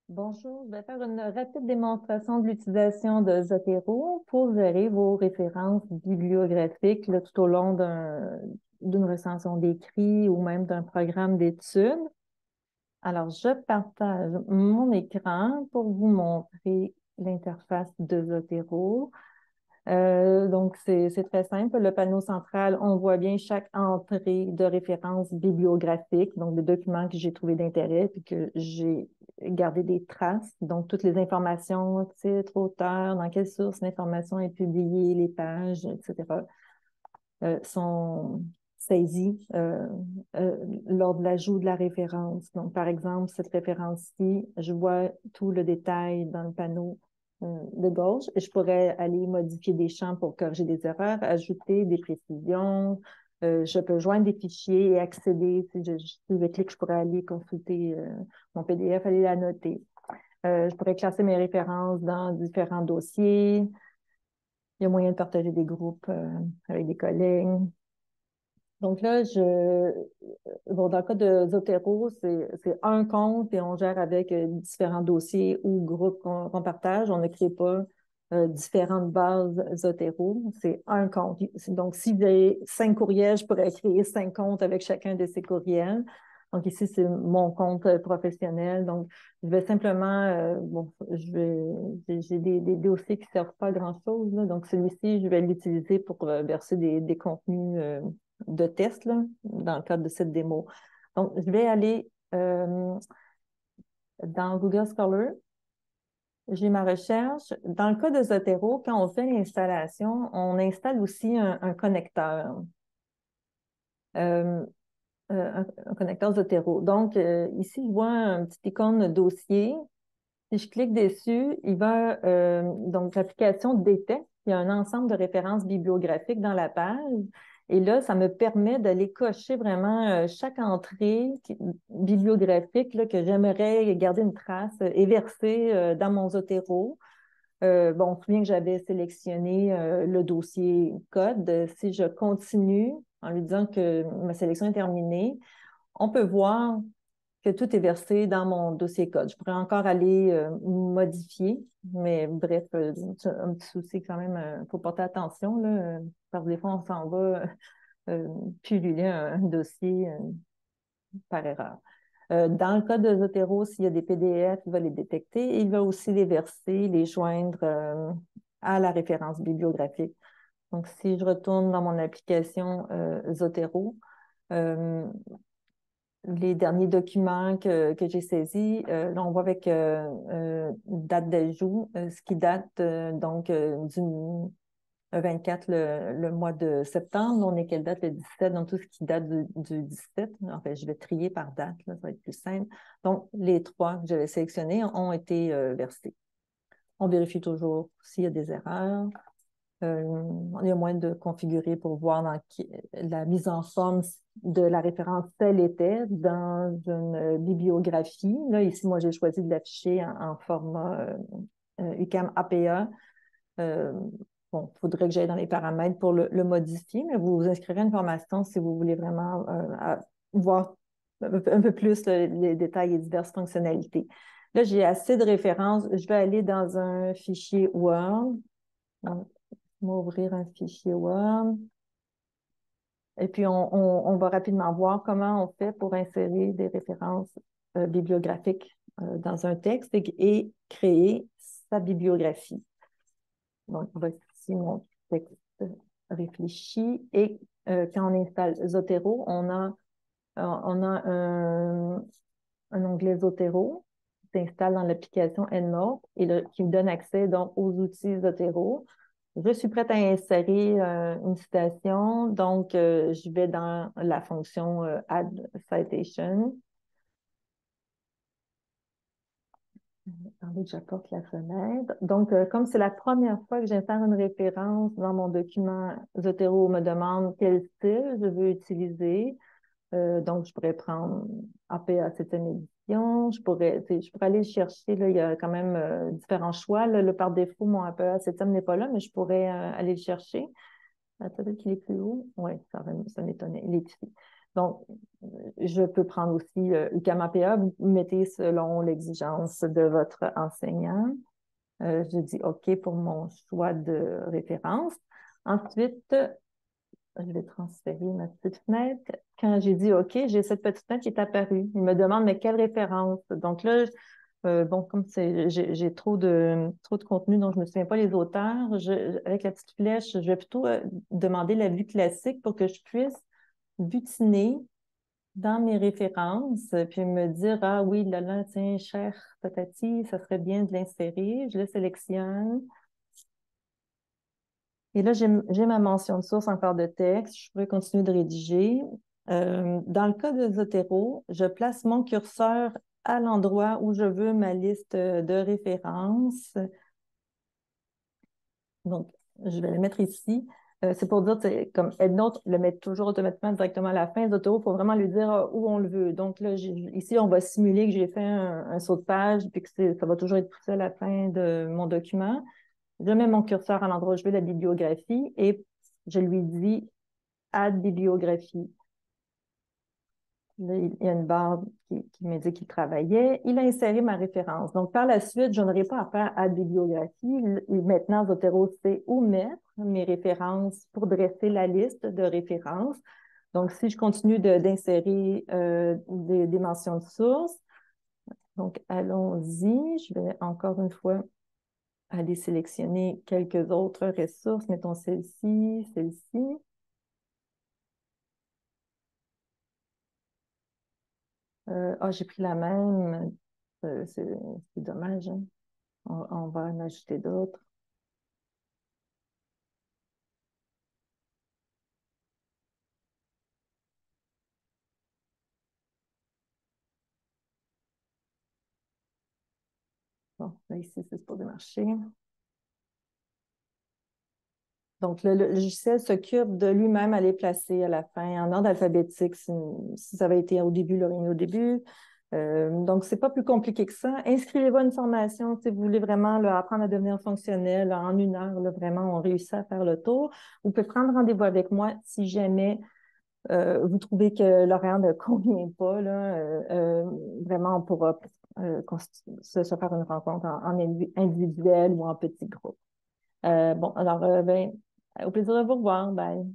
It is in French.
Bonjour, je vais faire une rapide démonstration de l'utilisation de Zotero pour gérer vos références bibliographiques là, tout au long d'une recension d'écrit ou même d'un programme d'études. Alors, je partage mon écran pour vous montrer l'interface de Zotero. Donc, c'est très simple. Le panneau central, on voit bien chaque entrée de référence bibliographique, donc des documents que j'ai trouvés d'intérêt puis que j'ai gardé des traces. Donc, toutes les informations, titre, auteur, dans quelle source l'information est publiée, les pages, etc., sont saisies lors de l'ajout de la référence. Donc, par exemple, cette référence-ci, je vois tout le détail dans le panneau de gauche et je pourrais aller modifier des champs pour corriger des erreurs, ajouter des précisions. Je peux joindre des fichiers et accéder. Si je clique, je pourrais aller consulter mon PDF, aller la noter. Je pourrais classer mes références dans différents dossiers. Il y a moyen de partager des groupes avec des collègues. Donc là, bon, dans le cas de Zotero, c'est un compte et on gère avec différents dossiers ou groupes qu'on partage. On ne crée pas différentes bases Zotero. C'est un compte. Donc, si j'ai 5 courriels, je pourrais créer 5 comptes avec chacun de ces courriels. Donc, ici, c'est mon compte professionnel. Donc, je vais simplement, bon, j'ai des dossiers qui ne servent pas à grand-chose, là. Donc, celui-ci, je vais l'utiliser pour verser des contenus de test là, dans le cadre de cette démo. Donc, je vais aller dans Google Scholar. J'ai ma recherche. Dans le cas de Zotero, quand on fait l'installation, on installe aussi un connecteur. Euh, un connecteur Zotero. Donc, ici, je vois un petit icône dossier. Si je clique dessus, donc l'application détecte qu'il y a un ensemble de références bibliographiques dans la page. Et là, ça me permet d'aller cocher vraiment chaque entrée bibliographique là, que j'aimerais garder une trace et verser dans mon Zotero. Bon, on se souvient que j'avais sélectionné le dossier code. Si je continue en lui disant que ma sélection est terminée, on peut voir que tout est versé dans mon dossier code. Je pourrais encore aller modifier, mais bref, c'est un petit souci quand même, il faut porter attention, là, parce que des fois, on s'en va euh, pulluler un dossier par erreur. Dans le cas de Zotero, s'il y a des PDF, il va les détecter et il va aussi les verser, les joindre à la référence bibliographique. Donc, si je retourne dans mon application Zotero, euh, les derniers documents que j'ai saisis, là, on voit avec date d'ajout, ce qui date donc du 24, le mois de septembre. On est quelle date? Le 17, donc tout ce qui date du 17. En fait, je vais trier par date, là, ça va être plus simple. Donc, les 3 que j'avais sélectionnés ont été versés. On vérifie toujours s'il y a des erreurs. Il y a moyen de configurer pour voir la mise en forme de la référence telle était dans une bibliographie. Là, ici, moi, j'ai choisi de l'afficher en format UCAM APA. Euh, bon, il faudrait que j'aille dans les paramètres pour le modifier, mais vous inscrirez une formation si vous voulez vraiment voir un peu plus les détails et diverses fonctionnalités. Là, j'ai assez de références. Je vais aller dans un fichier Word. Donc, m'ouvrir un fichier Word. Et puis, on va rapidement voir comment on fait pour insérer des références bibliographiques dans un texte et créer sa bibliographie. Donc, voici mon texte réfléchi. Et quand on installe Zotero, on a un onglet Zotero qui s'installe dans l'application EndNote et qui me donne accès donc aux outils Zotero. Je suis prête à insérer une citation, donc je vais dans la fonction Add Citation. Attendez que j'apporte la fenêtre. Donc, comme c'est la première fois que j'insère une référence dans mon document, Zotero me demande quel style je veux utiliser. Donc, je pourrais prendre APA 7e édition. Je pourrais aller chercher, là, il y a quand même différents choix. Là, par défaut, mon APA 7e n'est pas là, mais je pourrais aller le chercher. Peut-être qu'il est plus haut. Oui, ça m'étonnait. Il est ici. Donc, je peux prendre aussi UQAM-APA, vous mettez selon l'exigence de votre enseignant. Je dis OK pour mon choix de référence. Ensuite, je vais transférer ma petite fenêtre. Quand j'ai dit OK, j'ai cette petite fenêtre qui est apparue. Il me demande, mais quelle référence? Donc là, bon, comme j'ai trop de contenu dont je ne me souviens pas les auteurs, avec la petite flèche, je vais plutôt demander la vue classique pour que je puisse butiner dans mes références, puis me dire, ah oui, là, là, tiens, cher Tatati, ça serait bien de l'insérer. Je le sélectionne. Et là, j'ai ma mention de source encore de texte. Je pourrais continuer de rédiger. Dans le cas de Zotero, je place mon curseur à l'endroit où je veux ma liste de références. Donc, je vais le mettre ici. C'est pour dire, comme EndNote le met toujours automatiquement directement à la fin. Zotero, il faut vraiment lui dire où on le veut. Donc là, ici, on va simuler que j'ai fait un saut de page puis que ça va toujours être poussé à la fin de mon document. Je mets mon curseur à l'endroit où je veux la bibliographie et je lui dis Add bibliographie. Là, il y a une barre qui m'indique qu'il travaillait. Il a inséré ma référence. Donc, par la suite, je n'aurai pas à faire Add bibliographie. Maintenant, Zotero sait où mettre mes références pour dresser la liste de références. Donc, si je continue d'insérer des mentions de source, donc allons-y. Je vais encore une fois aller sélectionner quelques autres ressources. Mettons celle-ci, celle-ci. J'ai pris la même. C'est dommage, hein. On va en ajouter d'autres. Bon, là, ici, c'est supposé marcher. Donc, le logiciel s'occupe de lui-même à les placer à la fin en ordre alphabétique. Si ça avait été au début, il l'aurait mis au début. Donc, c'est pas plus compliqué que ça. Inscrivez-vous à une formation si vous voulez vraiment là, apprendre à devenir fonctionnel. Là, en une heure, là, vraiment, on réussit à faire le tour. Vous pouvez prendre rendez-vous avec moi si jamais vous trouvez que l'horaire ne convient pas. Là, vraiment, on pourra se faire une rencontre en individuel ou en petit groupe. Bon, alors, ben, au plaisir de vous revoir. Bye.